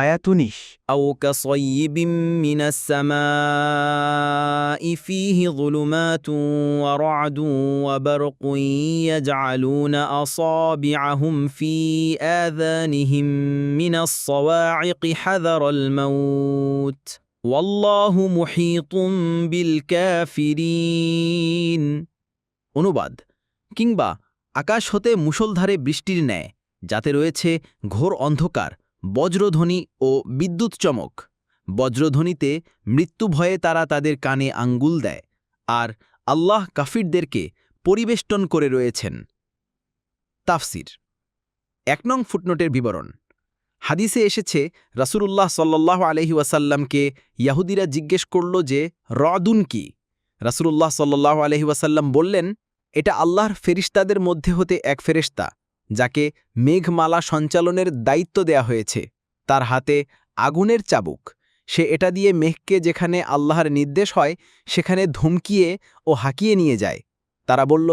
আয়াত 19 أو كصيب من السماء فيه ظلمات ورعد وبرق يجعلون أصابعهم في آذانهم من الصواعق حذر الموت والله محيط بالكافرين অনুবাদ কিংবা আকাশ হতে মুষলধারে বৃষ্টির ন্যায় যাতে রয়েছে ঘোর অন্ধকার বজ্রধ্বনি ও বিদ্যুৎ চমক বজ্রধ্বনিতে মৃত্যু ভয়ে তারা তাদের কানে আঙ্গুল দেয় আর আল্লাহ কাফিরদেরকে পরিবেষ্টন করে রয়েছেন তাফসির ১ নং ফুটনোটের বিবরণ হাদিসে এসেছে রাসূলুল্লাহ সাল্লাল্লাহু আলাইহি ওয়াসাল্লামকে ইয়াহুদীরা জিজ্ঞেস করল যে রদুন কি রাসূলুল্লাহ সাল্লাল্লাহু আলাইহি ওয়াসাল্লাম বললেন এটা আল্লাহর ফেরেশতাদের মধ্যে হতে এক ফেরেশতা যাকে মেঘমালা সঞ্চালনের দায়িত্ব দেয়া হয়েছে তার হাতে আগুনের চাবুক সে এটা দিয়ে মেঘকে যেখানে আল্লাহর নির্দেশ হয় সেখানে ধমকিয়ে ও হাঁকিয়ে নিয়ে যায় তারা বলল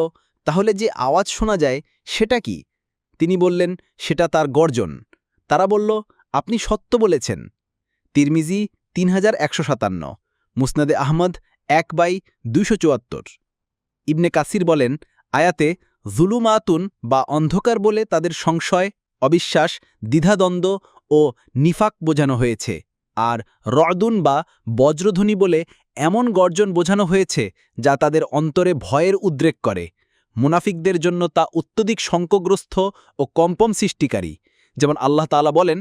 তাহলে যে আওয়াজ শোনা যায় সেটা কি তিনি বললেন সেটা তার গর্জন তারা বলল আপনি সত্য বলেছেন তিরমিজি 3157 মুসনাদে আহমদ 1/274 ইবনে কাসির বলেন আয়াতে জুলুমাতুন বা অন্ধকার বলে তাদের সংশয় অবিশ্বাস দ্বিধাদ্বন্দ্ব ও নিফাক বোঝানো হয়েছে আর রদুন বা বজ্রধ্বনি বলে এমন গর্জন বোঝানো হয়েছে যা তাদের অন্তরে ভয়ের উদ্রেক করে মুনাফিকদের জন্য তা অত্যধিক শঙ্কগ্রস্ত ও কম্পন সৃষ্টিকারী যেমন আল্লাহ তাআলা বলেন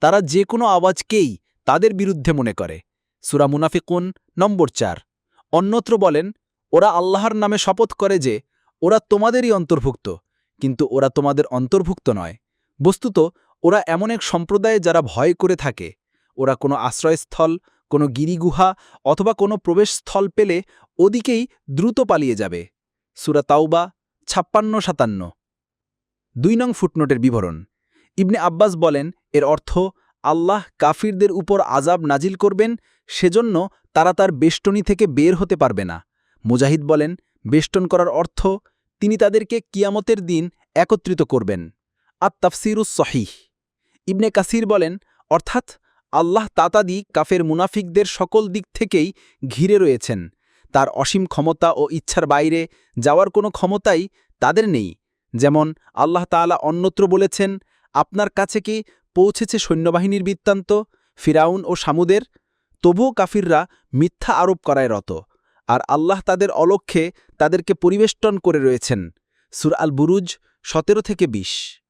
তারা যে কোনো আওয়াজকেই তাদের বিরুদ্ধে মনে করে সূরা মুনাফিকুন নম্বর 4 অন্যত্র বলেন ওরা আল্লাহর নামে শপথ করে যে ওরা তোমাদেরই অন্তর্ভুক্ত কিন্তু ওরা তোমাদের অন্তর্ভুক্ত নয় বস্তুত ওরা এমন এক সম্প্রদায় যারা ভয় করে থাকে ওরা কোনো আশ্রয়স্থল কোনো গিরিগুহা অথবা কোনো প্রবেশস্থল পেলে ওদিকেই দ্রুত পালিয়ে যাবে সূরা তাওবা 56-57 2 নং ফুটনোটের বিবরণ ইবনে আব্বাস বলেন এর অর্থ আল্লাহ কাফিরদের উপর আযাব নাজিল করবেন সেজন্য তারা তার বেষ্টনী থেকে বের হতে পারবে না মুজাহিদ বলেন বেষ্টন করার অর্থ তিনি তাদেরকে কিয়ামতের দিন একত্রিত করবেন আত-তাফসীরুস সহিহ ইবনে কাসির বলেন অর্থাৎ আল্লাহ তাতাদি কাফের মুনাফিকদের সকল দিক থেকেই ঘিরে রয়েছেন তার অসীম ক্ষমতা ও ইচ্ছার বাইরে যাওয়ার কোনো ক্ষমতাই তাদের নেই যেমন আল্লাহ তাআলা অন্যত্র বলেছেন আপনার কাছে কি পৌঁছেছে সৈন্যবাহিনীর বৃত্তান্ত ফিরাউন ও সামুদের তবুও কাফিররা মিথ্যা আরোপ করায় রত আর আল্লাহ তাদের অলক্ষ্যে তাদেরকে পরিবেষ্টন করে রয়েছেন সূরা আল বুরুজ 17-20